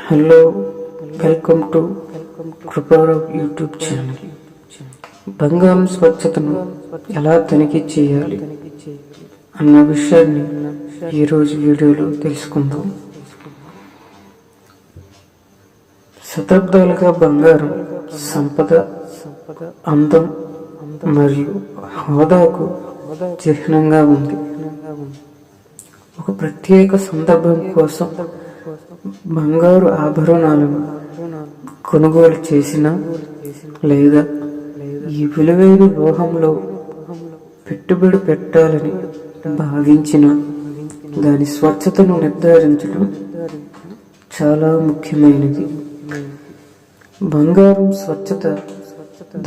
Hello, welcome to Krupa Rao YouTube channel. బంగారం స్వచ్ఛతను ఎలా తనిఖీ చేయాలి అన్న విషయాన్ని ఈరోజు వీడియోలో తెలుసుకుందాం. శతాబ్దాలుగా బంగారం సంపద, అందం మరియు హోదాకు చిహ్నంగా ఉంది. ఒక ప్రత్యేక సందర్భం కోసం బంగారు ఆభరణాలను కొనుగోలు చేసిన లేదా ఈ విలువైన లోహంలో పెట్టుబడి పెట్టాలని భావించిన దాని స్వచ్ఛతను నిర్ధారించడం చాలా ముఖ్యమైనది. బంగారం స్వచ్ఛత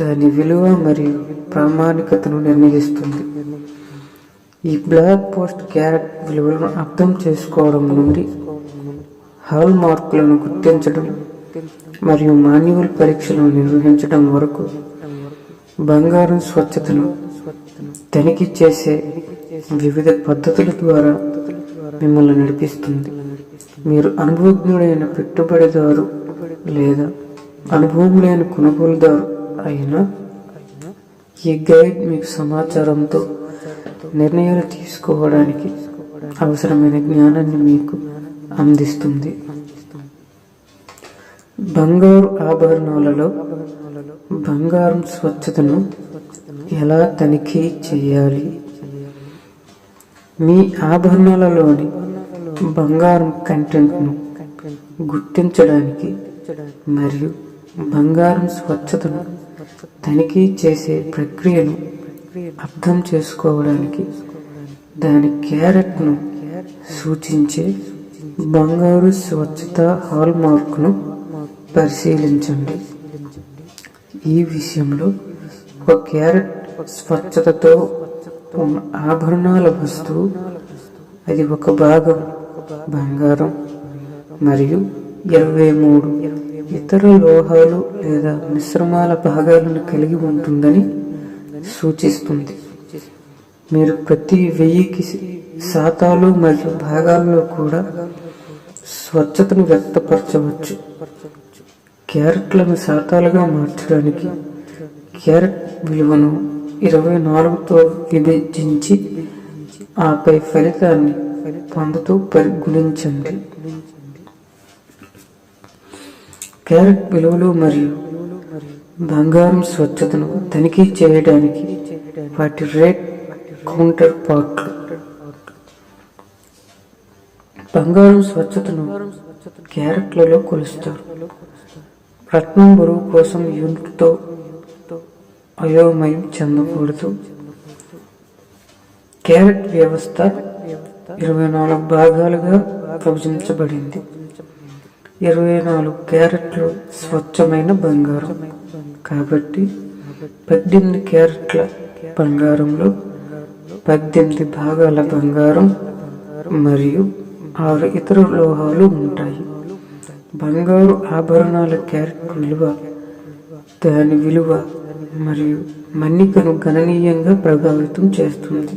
దాని విలువ మరియు ప్రామాణికతను నిర్ణయిస్తుంది. ఈ బ్లాక్ పోస్ట్ క్యారెట్ విలువలను అర్థం చేసుకోవడం నుండి హాల్ మార్కులను గుర్తించడం మరియు మాన్యువల్ పరీక్షలను నిర్వహించడం వరకు బంగారం స్వచ్ఛతను తనిఖీ చేసే వివిధ పద్ధతుల ద్వారా మిమ్మల్ని నడిపిస్తుంది. మీరు అనుభవజ్ఞుడైన పెట్టుబడిదారు లేదా అనుభవం లేని కొనుగోలుదారు అయినా ఈ గైడ్ మీకు సమాచారంతో నిర్ణయాలు తీసుకోవడానికి అవసరమైన జ్ఞానాన్ని మీకు అందిస్తుంది. బంగారు ఆభరణాలలో బంగారం స్వచ్ఛతను ఎలా తనిఖీ చేయాలి? మీ ఆభరణాలలోని బంగారం కంటెంట్ను గుర్తించడానికి మరియు బంగారం స్వచ్ఛతను తనిఖీ చేసే ప్రక్రియను అర్థం చేసుకోవడానికి దాని క్యారెట్ను సూచించే బంగారు స్వచ్ఛత హాల్ మార్క్ను పరిశీలించండి. ఈ విషయంలో ఒక క్యారెట్ స్వచ్ఛతతో ఉన్న ఆభరణాల వస్తువు అది ఒక భాగం బంగారం మరియు 23 ఇతర లోహాలు లేదా మిశ్రమాల భాగాలను కలిగి ఉంటుందని సూచిస్తుంది. మీరు ప్రతి 1000కి శాతాలు మరియు భాగాల్లో కూడా స్వచ్ఛతను వ్యక్తపరచవచ్చు. క్యారెట్లను శాతాలుగా మార్చడానికి క్యారెట్ విలువను 24తో విభజించి ఆపై ఫలితాన్ని 100తో గుణించండి. క్యారెట్ విలువలు మరియు బంగారం స్వచ్ఛతను తనిఖీ చేయడానికి వాటి రేట్ కౌంటర్ పార్ట్లు. బంగారం స్వచ్ఛతను క్యారెట్లలో కొలుస్తారు. రత్నం బరువు కోసం యూనిట్తో అయోమయం చెందకూడదు. క్యారెట్ వ్యవస్థ 24 భాగాలుగా విభజించబడింది. 24 క్యారెట్లు స్వచ్ఛమైన బంగారం కాబట్టి 18 క్యారెట్ల బంగారంలో 18 భాగాల బంగారం మరియు 6 ఇతర లోహాలు ఉంటాయి. బంగారు ఆభరణాల క్యారెట్ విలువ దాని విలువ మరియు మన్నికను గణనీయంగా ప్రభావితం చేస్తుంది.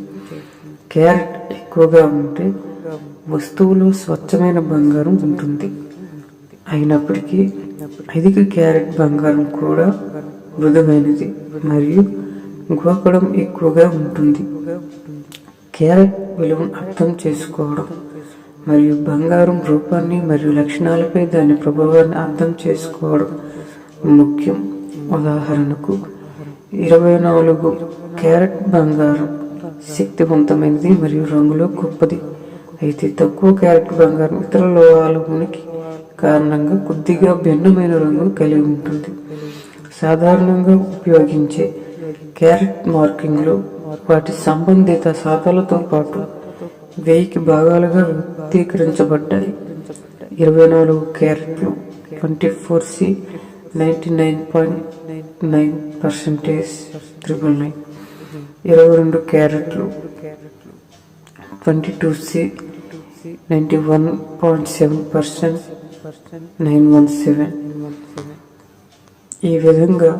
క్యారెట్ ఎక్కువగా ఉంటే వస్తువులో స్వచ్ఛమైన బంగారం ఉంటుంది. అయినప్పటికీ అధిక క్యారెట్ బంగారం కూడా మృదువైనది మరియు గోకడం ఎక్కువగా ఉంటుంది. క్యారెట్ విలువను అర్థం చేసుకోవడం మరియు బంగారం రూపాన్ని మరియు లక్షణాలపై దాని ప్రభావాన్ని అర్థం చేసుకోవడం ముఖ్యం. ఉదాహరణకు 24 క్యారెట్ బంగారం శక్తివంతమైనది మరియు రంగులో గొప్పది. అయితే తక్కువ క్యారెట్ బంగారం ఇతర లోహాల ఉనికి కారణంగా కొద్దిగా భిన్నమైన రంగును కలిగి ఉంటుంది. సాధారణంగా ఉపయోగించే క్యారెట్ మార్కింగ్లు వాటి సంబంధిత శాతాలతో పాటు 1000కి భాగాలుగా వ్యక్తీకరించబడ్డాయి. 24 క్యారెట్లు 24C 99.9% 999. 22 క్యారెట్లు 22C 91.7% 917. ఈ విధంగా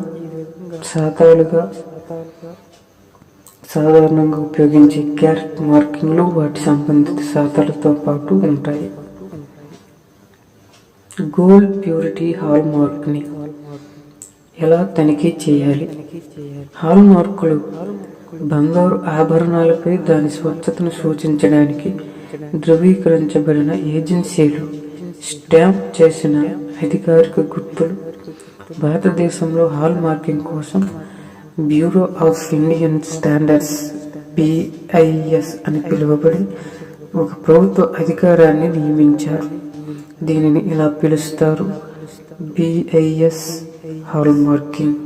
శాతాలుగా సాధారణంగా ఉపయోగించే క్యారెట్ మార్కింగ్లు వాటి సంబంధిత శాతాలతో పాటు ఉంటాయి. గోల్డ్ ప్యూరిటీ హాల్ మార్క్ని ఎలా తనిఖీ చేయాలి? హాల్ మార్కులు బంగారు ఆభరణాలపై దాని స్వచ్ఛతను సూచించడానికి ధృవీకరించబడిన ఏజెన్సీలు స్టాంప్ చేసిన అధికారిక గుర్తులు. భారతదేశంలో హాల్ మార్కింగ్ కోసం bureau of Indian standards BIS అని పిలువబడి ఒక ప్రభుత్వ అధికారాన్ని నియమించారు. దీనిని ఇలా పిలుస్తారు: BIS hall marking.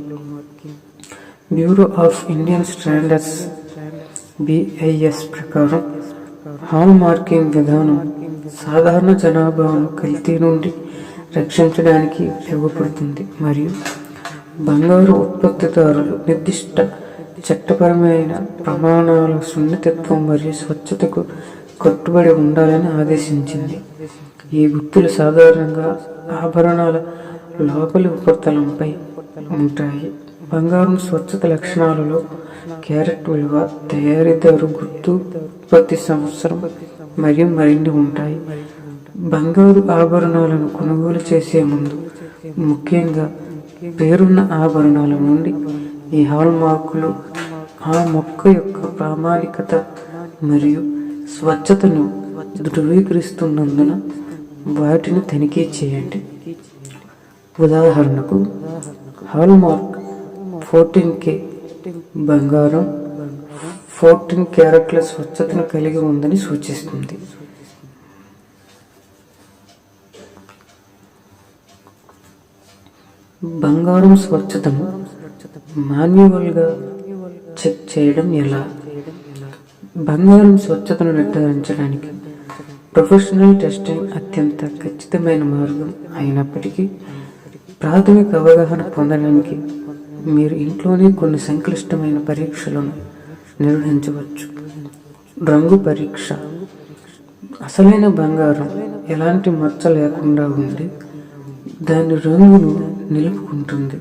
Bureau of Indian standards BIS ప్రకారం హాల్ మార్కింగ్ విధానం సాధారణ జనాభాను కల్తీ నుండి రక్షించడానికి ఉపయోగపడుతుంది మరియు బంగారు ఉత్పత్తిదారులు నిర్దిష్ట చట్టపరమైన ప్రమాణాల సున్నితత్వం మరియు స్వచ్ఛతకు కట్టుబడి ఉండాలని ఆదేశించింది. ఈ గుర్తులు సాధారణంగా ఆభరణాల లోపలి ఉపరితలంపై ఉంటాయి. బంగారం స్వచ్ఛత లక్షణాలలో క్యారెట్ విలువ, తయారీదారు గుర్తు, ఉత్పత్తి సంవత్సరం మరియు మరిన్ని ఉంటాయి. బంగారు ఆభరణాలను కొనుగోలు చేసే ముందు ముఖ్యంగా పేరున్న ఆభరణాల నుండి ఈ హాల్ మార్కులు ఆ మొక్క యొక్క ప్రామాణికత మరియు స్వచ్ఛతను ధృవీకరిస్తున్నందున వాటిని తనిఖీ చేయండి. ఉదాహరణకు, హాల్ మార్క్ 14K బంగారం 14 క్యారెట్ల స్వచ్ఛతను కలిగి ఉందని సూచిస్తుంది. బంగారం స్వచ్ఛతను మాన్యువల్గా చెక్ చేయడం ఎలా? బంగారం స్వచ్ఛతను నిర్ధారించడానికి ప్రొఫెషనల్ టెస్టింగ్ అత్యంత ఖచ్చితమైన మార్గం అయినప్పటికీ ప్రాథమిక అవగాహన పొందడానికి మీరు ఇంట్లోనే కొన్ని సంక్లిష్టమైన పరీక్షలను నిర్వహించవచ్చు. రంగు పరీక్ష. అసలైన బంగారం ఎలాంటి మచ్చ లేకుండా ఉండి దాని రంగును నిలుపుకుంటుంది.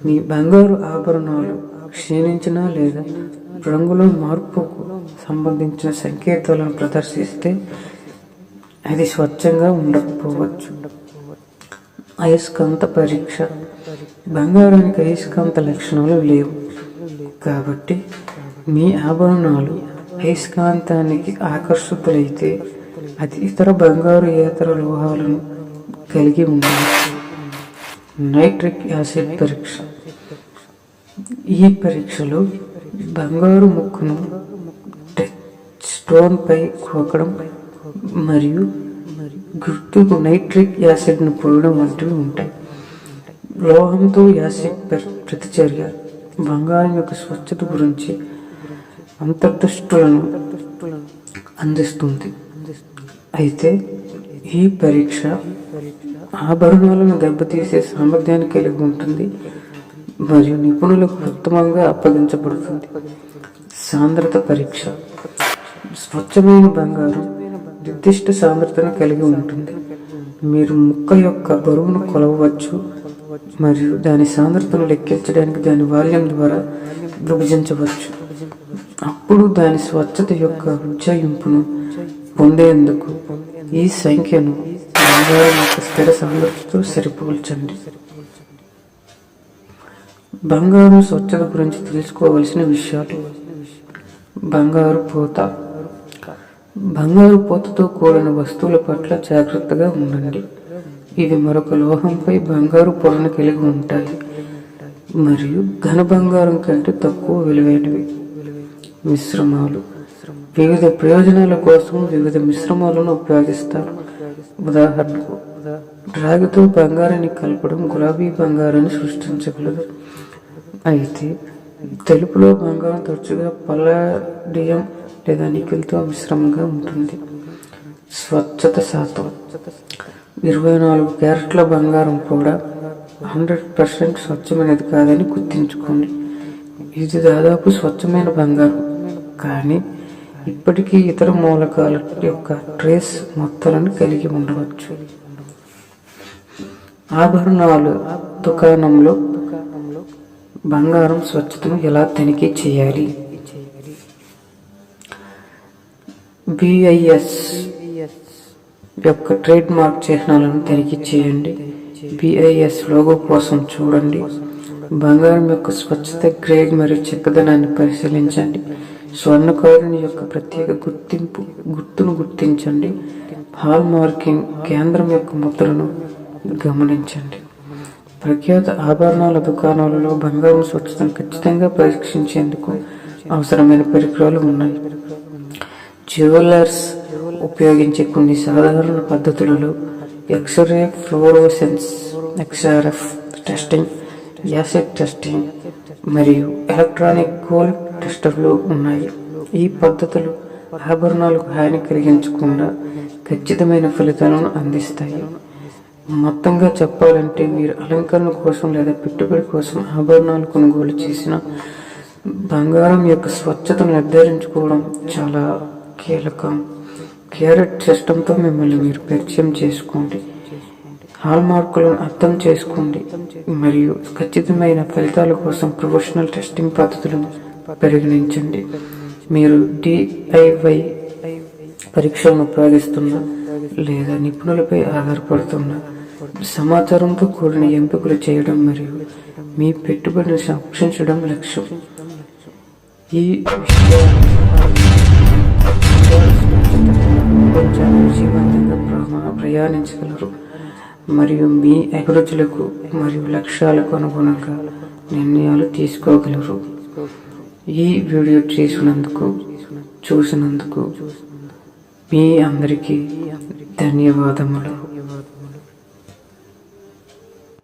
మీ బంగారు ఆభరణాలు క్షీణించినా లేదా రంగులో మార్పుకు సంబంధించిన సంకేతాలను ప్రదర్శిస్తే అది స్వచ్ఛంగా ఉండకపోవచ్చు. అయస్కాంత పరీక్ష. బంగారానికి అయస్కాంత లక్షణాలు లేవు కాబట్టి మీ ఆభరణాలు అయస్కాంతానికి ఆకర్షితులైతే అది ఇతర బంగారు లోహాలను కలిగి ఉండవచ్చు. నైట్రిక్ యాసిడ్ పరీక్ష. ఈ పరీక్షలో బంగారు ముక్కను స్టోన్పై కొక్కడం మరియు గుర్తుకు నైట్రిక్ యాసిడ్ను పోయడం వంటివి ఉంటాయి. లోహంతో యాసిడ్ ప్రతిచర్య బంగారం యొక్క స్వచ్ఛత గురించి అంతర్దృష్టులను అందిస్తుంది. అయితే ఈ పరీక్ష ఆభరణాలను దెబ్బతీసే సామర్థ్యాన్ని కలిగి ఉంటుంది మరియు నిపుణులకు ఉత్తమంగా అప్పగించబడుతుంది. సాంద్రత పరీక్ష. స్వచ్ఛమైన బంగారం నిర్దిష్ట సాంద్రతను కలిగి ఉంటుంది. మీరు ముక్క యొక్క బరువును కొలవవచ్చు మరియు దాని సాంద్రతను లెక్కించడానికి దాని వాల్యూమ్ ద్వారా విభజించవచ్చు. అప్పుడు దాని స్వచ్ఛత యొక్క ఉజ్జాయింపును పొందేందుకు ఈ సంఖ్యను బంగారం యొక్క స్థిర సాంద్రతతో సరిపోల్చండి. బంగారం స్వచ్ఛత గురించి తెలుసుకోవలసిన విషయాలు. బంగారు పూత. బంగారు పూతతో కూడిన వస్తువుల పట్ల జాగ్రత్తగా ఉండండి. ఇవి మరొక లోహంపై బంగారు పొరను కలిగి ఉంటాయి మరియు ఘన బంగారం కంటే తక్కువ విలువైనవి. మిశ్రమాలు. వివిధ ప్రయోజనాల కోసం వివిధ మిశ్రమాలను ఉపయోగిస్తారు. ఉదాహరణకు, రాగితో బంగారాన్ని కలపడం గులాబీ బంగారాన్ని సృష్టించగలదు. అయితే తెలుపులో బంగారం తరచుగా పల్లాడియం లేదా నికెల్తో మిశ్రమంగా ఉంటుంది. స్వచ్ఛత శాతం. 24 క్యారెట్ల బంగారం కూడా 100% స్వచ్ఛమైనది కాదని గుర్తుంచుకోండి. ఇది దాదాపు స్వచ్ఛమైన బంగారం, కానీ ఇప్పటికీ ఇతర మూలకాల యొక్క ట్రేస్ మొత్తాలను కలిగి ఉండవచ్చు. ఆభరణాలు దుకాణంలో బంగారం స్వచ్ఛతను ఎలా తనిఖీ చేయాలి? BIS యొక్క ట్రేడ్ మార్క్ చిహ్నాలను తనిఖీ చేయండి. బిఐఎస్ లోగో కోసం చూడండి. బంగారం యొక్క స్వచ్ఛత, గ్రేడ్ మరియు చెక్కదనాన్ని పరిశీలించండి. స్వర్ణకారుని యొక్క ప్రత్యేక గుర్తును గుర్తించండి. హాల్ మార్కింగ్ కేంద్రం యొక్క ముద్రను గమనించండి. ప్రఖ్యాత ఆభరణాల దుకాణాలలో బంగారం స్వచ్ఛతను ఖచ్చితంగా పరీక్షించేందుకు అవసరమైన పరికరాలు ఉన్నాయి. జ్యువెలర్స్ ఉపయోగించే కొన్ని సాధారణ పద్ధతులలో X ray fluorescence, XRF testing, acid testing మరియు ఎలక్ట్రానిక్ గోల్డ్ టెస్టర్లు ఉన్నాయి. ఈ పద్ధతులు ఆభరణాలకు హాని కలిగించకుండా ఖచ్చితమైన ఫలితాలను అందిస్తాయి. మొత్తంగా చెప్పాలంటే, మీరు అలంకరణ కోసం లేదా పెట్టుబడి కోసం ఆభరణాలు కొనుగోలు చేసిన బంగారం యొక్క స్వచ్ఛతను నిర్ధారించుకోవడం చాలా కీలకం. క్యారెట్ సిస్టంతో మిమ్మల్ని మీరు పరిచయం చేసుకోండి. హాల్ మార్కులను అర్థం చేసుకోండి మరియు ఖచ్చితమైన ఫలితాల కోసం ప్రొఫెషనల్ టెస్టింగ్ పద్ధతులను పరిగణించండి. మీరు DIY పరీక్షలను ఉపయోగిస్తున్న లేదా నిపుణులపై ఆధారపడుతున్న సమాచారంతో కూడిన ఎంపికలు చేయడం మరియు మీ పెట్టుబడిని సంరక్షించడం లక్ష్యం. ఈ విషయాలు ప్రయాణించగలరు మరియు మీ అభిరుచులకు మరియు లక్ష్యాలకు అనుగుణంగా నిర్ణయాలు తీసుకోగలరు. ఈ వీడియో చూసినందుకు మీ అందరికీ ధన్యవాదములు.